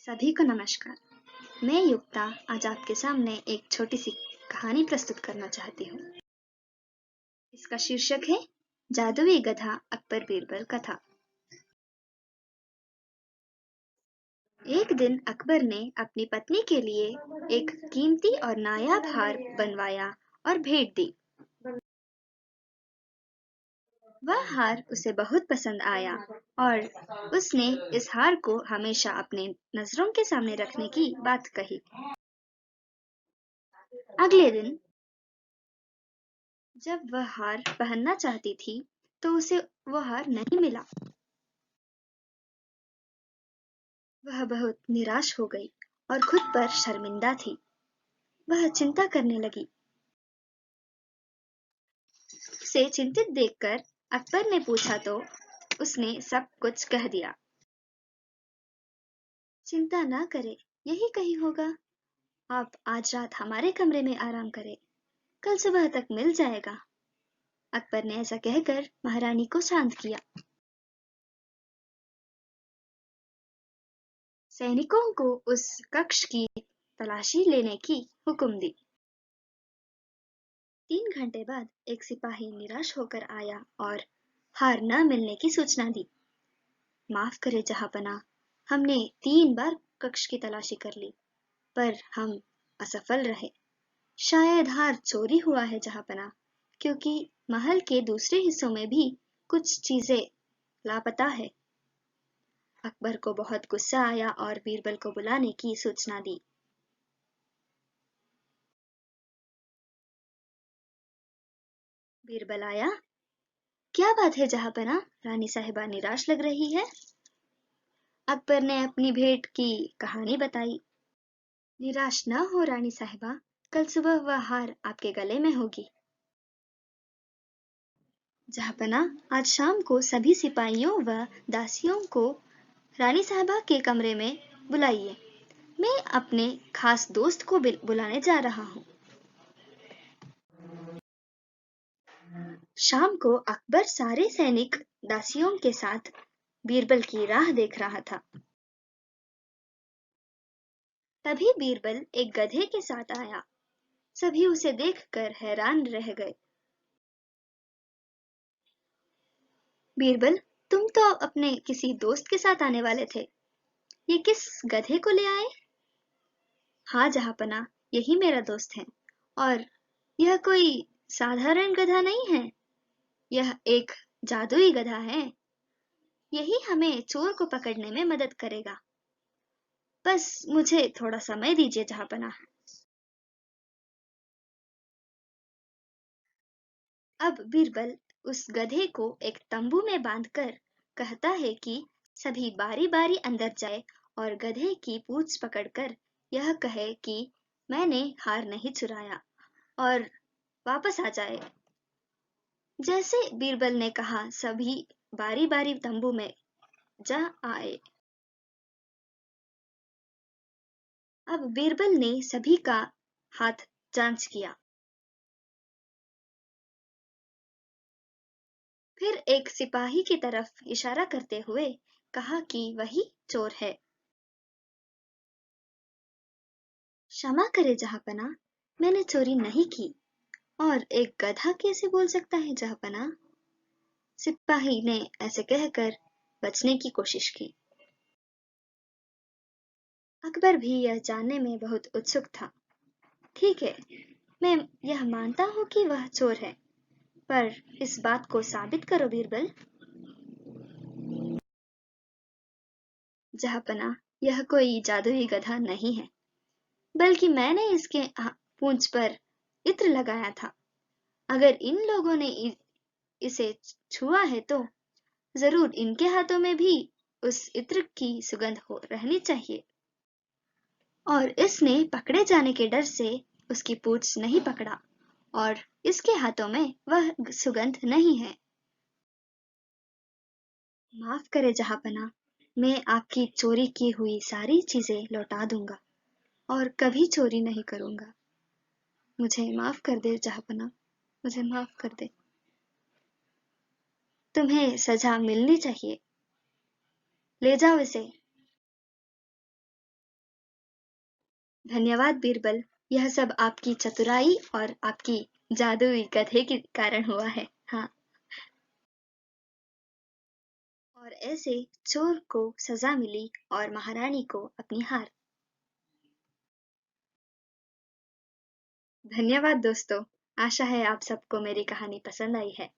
सभी को नमस्कार। मैं युक्ता आज आपके सामने एक छोटी सी कहानी प्रस्तुत करना चाहती हूँ। इसका शीर्षक है जादुई गधा अकबर बीरबल कथा। एक दिन अकबर ने अपनी पत्नी के लिए एक कीमती और नायाब हार बनवाया और भेंट दी। वह हार उसे बहुत पसंद आया और उसने इस हार को हमेशा अपने नजरों के सामने रखने की बात कही। अगले दिन जब वह हार पहनना चाहती थी तो उसे वह हार नहीं मिला। वह बहुत निराश हो गई और खुद पर शर्मिंदा थी। वह चिंता करने लगी। उसे चिंतित देखकर अकबर ने पूछा तो उसने सब कुछ कह दिया। चिंता ना करे, यही कहीं होगा। आप आज रात हमारे कमरे में आराम करें, कल सुबह तक मिल जाएगा। अकबर ने ऐसा कहकर महारानी को शांत किया। सैनिकों को उस कक्ष की तलाशी लेने की हुक्म दी। 3 घंटे बाद एक सिपाही निराश होकर आया और हार न मिलने की सूचना दी। माफ करे जहांपना, हमने 3 बार कक्ष की तलाशी कर ली, पर हम असफल रहे। शायद हार चोरी हुआ है जहांपना, क्योंकि महल के दूसरे हिस्सों में भी कुछ चीजें लापता है। अकबर को बहुत गुस्सा आया और बीरबल को बुलाने की सूचना दी। बीरबल आया। क्या बात है जहांपना, रानी साहिबा निराश लग रही है। अकबर ने अपनी भेंट की कहानी बताई। निराश न हो रानी साहिबा, कल सुबह वह हार आपके गले में होगी। जहांपना, आज शाम को सभी सिपाहियों व दासियों को रानी साहिबा के कमरे में बुलाइए। मैं अपने खास दोस्त को बुलाने जा रहा हूँ। शाम को अकबर सारे सैनिक दासियों के साथ बीरबल की राह देख रहा था। तभी बीरबल एक गधे के साथ आया। सभी उसे देखकर हैरान रह गए। बीरबल, तुम तो अपने किसी दोस्त के साथ आने वाले थे, ये किस गधे को ले आए। हाँ जहांपना, यही मेरा दोस्त है और यह कोई साधारण गधा नहीं है, यह एक जादुई गधा है। यही हमें चोर को पकड़ने में मदद करेगा। बस मुझे थोड़ा समय दीजिए जहांपना। अब बीरबल उस गधे को एक तंबू में बांधकर कहता है कि सभी बारी बारी अंदर जाए और गधे की पूंछ पकड़कर यह कहे कि मैंने हार नहीं चुराया और वापस आ जाए। जैसे बीरबल ने कहा, सभी बारी बारी तंबू में जा आए। अब बीरबल ने सभी का हाथ जांच किया। फिर एक सिपाही की तरफ इशारा करते हुए कहा कि वही चोर है। क्षमा करे जहांपना, मैंने चोरी नहीं की। और एक गधा कैसे बोल सकता है जहांपना। सिपाही ने ऐसे कहकर बचने की कोशिश की। अकबर भी यह जानने में बहुत उत्सुक था। ठीक है, मैं यह मानता हूँ कि वह चोर है, पर इस बात को साबित करो बीरबल। जहांपना, यह कोई जादुई गधा नहीं है, बल्कि मैंने इसके पूंछ पर इत्र लगाया था। अगर इन लोगों ने इसे छुआ है तो जरूर इनके हाथों में भी उस इत्र की सुगंध हो रहनी चाहिए, और इसने पकड़े जाने के डर से उसकी पूंछ नहीं पकड़ा और इसके हाथों में वह सुगंध नहीं है। माफ करे जहांपना, मैं आपकी चोरी की हुई सारी चीजें लौटा दूंगा और कभी चोरी नहीं करूंगा। मुझे माफ कर दे जहांपना, मुझे माफ कर दे। तुम्हें सजा मिलनी चाहिए, ले जाओ इसे। धन्यवाद बीरबल, यह सब आपकी चतुराई और आपकी जादुई गधे के कारण हुआ है। हाँ। और ऐसे चोर को सजा मिली और महारानी को अपनी हार। धन्यवाद दोस्तों, आशा है आप सबको मेरी कहानी पसंद आई है।